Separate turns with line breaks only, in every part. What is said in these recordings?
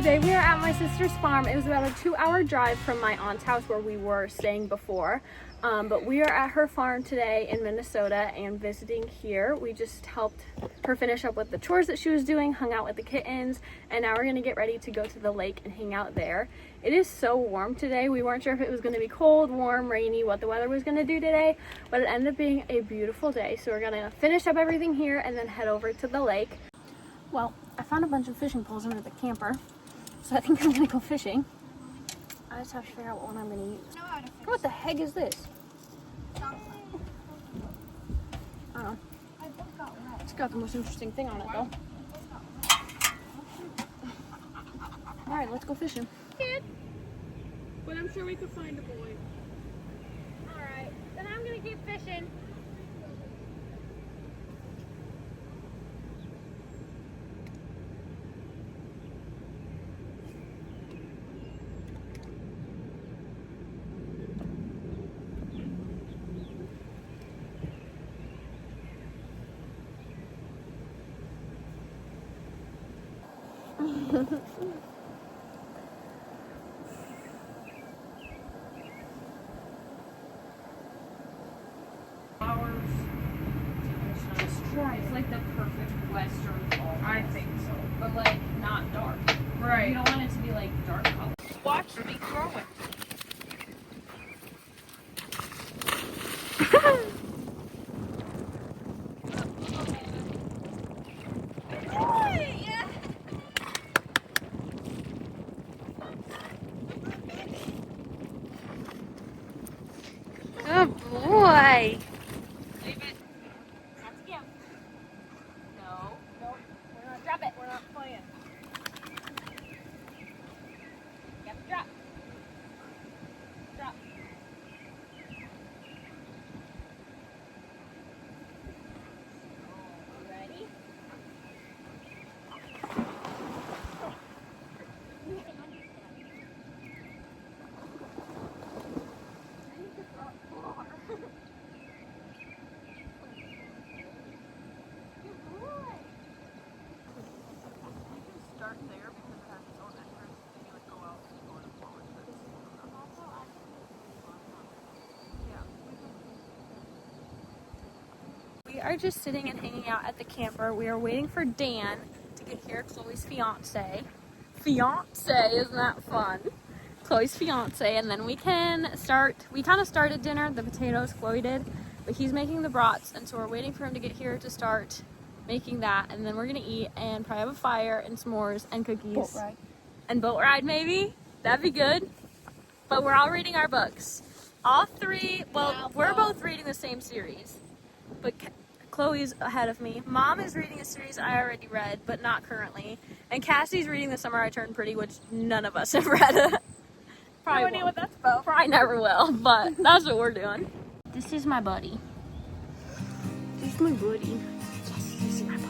Today we are at my sister's farm. It was about a 2-hour drive from my aunt's house where we were staying before. But we are at her farm today in Minnesota and visiting here. We just helped her finish up with the chores that she was doing, hung out with the kittens, and now we're gonna get ready to go to the lake and hang out there. It is so warm today. We weren't sure if it was gonna be cold, warm, rainy, what the weather was gonna do today, but it ended up being a beautiful day. So we're gonna finish up everything here and then head over to the lake. Well, I found a bunch of fishing poles under the camper, so I think I'm gonna go fishing. I just have to figure out what one I'm gonna use. What the heck is this? I don't know. It's got the most interesting thing on it though. Alright, let's go fishing.
But I'm sure we could find a boy.
Alright, then I'm gonna keep fishing. It's like the perfect western fall.
I think so.
But like not dark.
Right.
You don't want it to be like dark color.
Watch me throw it.
Good boy.
Leave it.
That's again. No. Nope. We're not drop it.
We're not playing.
Yep, drop. Drop. Ready?
Start there because it has its own entrance. And you would go out and go forward.
We are just sitting and hanging out at the camper. We are waiting for Dan to get here, Chloe's fiance. Fiance, isn't that fun? Chloe's fiance, and then we can start. We kind of started dinner, the potatoes, Chloe did, but he's making the brats, and so we're waiting for him to get here to start making that, and then we're gonna eat and probably have a fire and s'mores and cookies.
Boat ride.
And boat ride maybe. That'd be good. But we're all reading our books. All three, well, we're both reading the same series. But Chloe's ahead of me. Mom is reading a series I already read, but not currently. And Cassie's reading The Summer I Turned Pretty, which none of us have read. Probably
No idea what that's about.
Probably never will, but that's what we're doing. This is my buddy. This is my buddy. Yes, this is my buddy.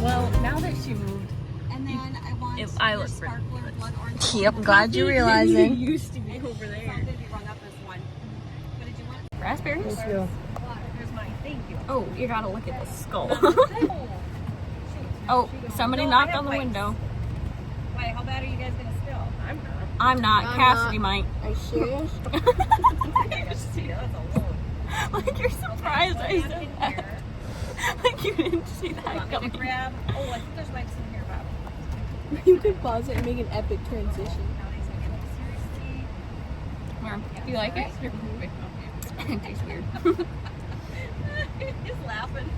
Well, now that she moved,
And then I want
I
your
look
sparkler blood orange.
yep, I'm glad you're realizing.
used to be over
So I'm
there.
going to be rung up as one. What did you want?
Raspberries?
Here's mine. Thank you.
Oh, you gotta look at the skull.
Oh,
Oh, somebody
No, I
knocked
have
on the
wipes.
window.
wait, how bad are you guys going to steal?
I'm not.
I'm not.
I'm
Cassidy
not.
might.
Are you serious?
That's a load.
Like you're surprised I said
In
that.
here.
Like you didn't see that
Want me to
coming.
grab? Oh, I think there's wipes in here, Bob.
You could pause it and make an epic transition.
Do you like it? It tastes weird. He's laughing.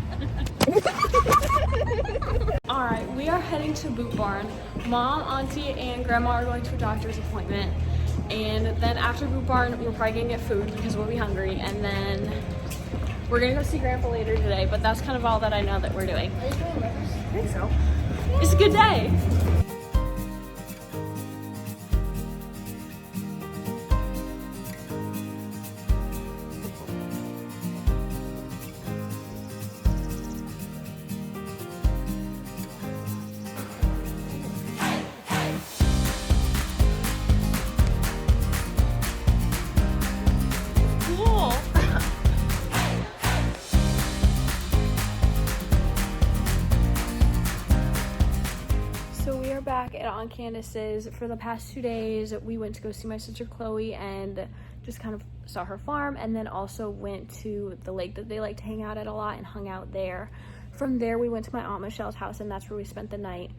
Alright, we are heading to Boot Barn. Mom, Auntie, and Grandma are going to a doctor's appointment. And then after Boot Barn, we're probably gonna get food because we'll be hungry. And then we're gonna go see Grandpa later today, but that's kind of all that I know that we're doing.
Are you doing breakfast?
I think so. It's a good day. Cool. So we are back at Aunt Candace's. For the past 2 days, we went to go see my sister Chloe and just kind of saw her farm, and then also went to the lake that they like to hang out at a lot and hung out there. From there, we went to my Aunt Michelle's house, and that's where we spent the night.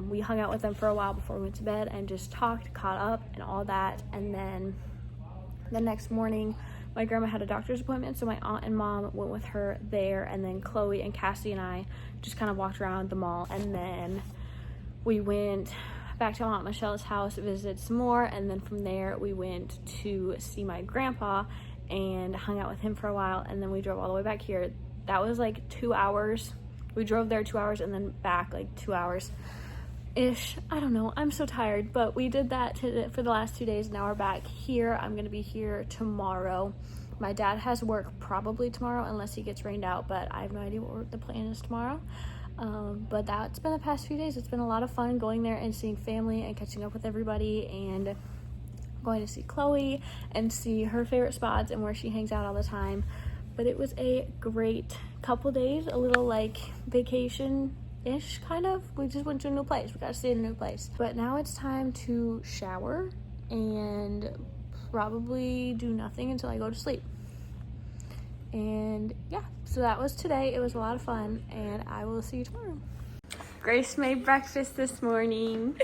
We hung out with them for a while before we went to bed and just talked, caught up, and all that. And then the next morning, my grandma had a doctor's appointment, so my aunt and mom went with her there, and then Chloe and Cassie and I just kind of walked around the mall, and then we went back to Aunt Michelle's house, visited some more, and then from there we went to see my grandpa and hung out with him for a while, and then we drove all the way back here. That was like 2 hours. We drove there 2 hours and then back like 2 hours ish. I don't know, I'm so tired, but we did that for the last 2 days. Now we're back here. I'm gonna be here tomorrow. My dad has work probably tomorrow unless he gets rained out, but I have no idea what the plan is tomorrow. But that's been the past few days. It's been a lot of fun going there and seeing family and catching up with everybody, and going to see Chloe and see her favorite spots and where she hangs out all the time. But it was a great couple days, a little like vacation-ish kind of. We just went to a new place. We got to stay in a new place. But now it's time to shower and probably do nothing until I go to sleep. And yeah, so that was today. It was a lot of fun, and I will see you tomorrow. Grace made breakfast this morning.